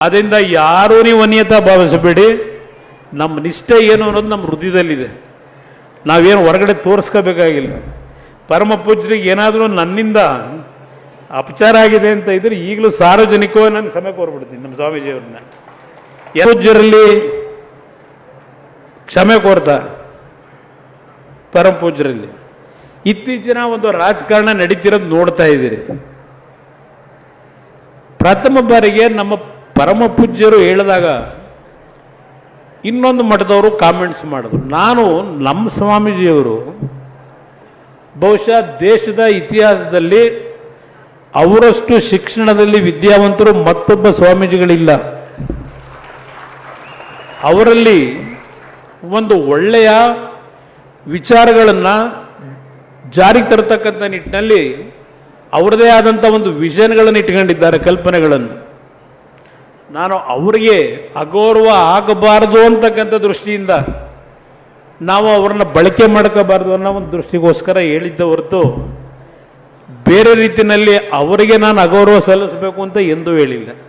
ಅದರಿಂದ ಯಾರೂ ನೀವು ಅನ್ಯತಾ ಭಾವಿಸಬೇಡಿ. ನಮ್ಮ ನಿಷ್ಠೆ ಏನು ಅನ್ನೋದು ನಮ್ಮ ಹೃದಯದಲ್ಲಿದೆ. ನಾವೇನು ಹೊರಗಡೆ ತೋರಿಸ್ಕೋಬೇಕಾಗಿಲ್ಲ. ಪರಮ ಪೂಜ್ಯರಿಗೆ ಏನಾದರೂ ನನ್ನಿಂದ ಅಪಚಾರ ಆಗಿದೆ ಅಂತ ಇದ್ರೆ ಈಗಲೂ ಸಾರ್ವಜನಿಕವಾಗಿ ನಾನು ಸಮಯ ಕೋರ್ಬಿಡ್ತೀನಿ ನಮ್ಮ ಸ್ವಾಮೀಜಿಯವ್ರನ್ನ. ಪೂಜ್ಯರಲ್ಲಿ ಕ್ಷಮೆ ಕೋರ್ತಾ ಪರಮ ಪೂಜ್ಯರಲ್ಲಿ ಇತ್ತೀಚಿನ ಒಂದು ರಾಜಕಾರಣ ನಡೀತಿರೋದು ನೋಡ್ತಾ ಇದ್ದೀರಿ. ಪ್ರಥಮ ಬಾರಿಗೆ ನಮ್ಮ ಪರಮ ಪೂಜ್ಯರು ಹೇಳಿದಾಗ ಇನ್ನೊಂದು ಮಠದವರು ಕಾಮೆಂಟ್ಸ್ ಮಾಡಿದ್ರು. ನಾನು ನಮ್ಮ ಸ್ವಾಮೀಜಿಯವರು ಬಹುಶಃ ದೇಶದ ಇತಿಹಾಸದಲ್ಲಿ ಅವರಷ್ಟು ಶಿಕ್ಷಣದಲ್ಲಿ ವಿದ್ಯಾವಂತರು ಮತ್ತೊಬ್ಬ ಸ್ವಾಮೀಜಿಗಳಿಲ್ಲ. ಅವರಲ್ಲಿ ಒಂದು ಒಳ್ಳೆಯ ವಿಚಾರಗಳನ್ನು ಜಾರಿಗೆ ತರತಕ್ಕಂಥ ನಿಟ್ಟಿನಲ್ಲಿ ಅವರದೇ ಆದಂಥ ಒಂದು ವಿಷನ್ಗಳನ್ನು ಇಟ್ಕೊಂಡಿದ್ದಾರೆ, ಕಲ್ಪನೆಗಳನ್ನು. ನಾನು ಅವರಿಗೆ ಅಗೌರವ ಆಗಬಾರದು ಅಂತಕ್ಕಂಥ ದೃಷ್ಟಿಯಿಂದ ನಾವು ಅವರನ್ನು ಬಳಕೆ ಮಾಡ್ಕೋಬಾರ್ದು ಅನ್ನೋ ಒಂದು ದೃಷ್ಟಿಗೋಸ್ಕರ ಹೇಳಿದ್ದ ಹೊರತು ಬೇರೆ ರೀತಿಯಲ್ಲಿ ಅವರಿಗೆ ನಾನು ಅಗೌರವ ಸಲ್ಲಿಸಬೇಕು ಅಂತ ಎಂದೂ ಹೇಳಿಲ್ಲ.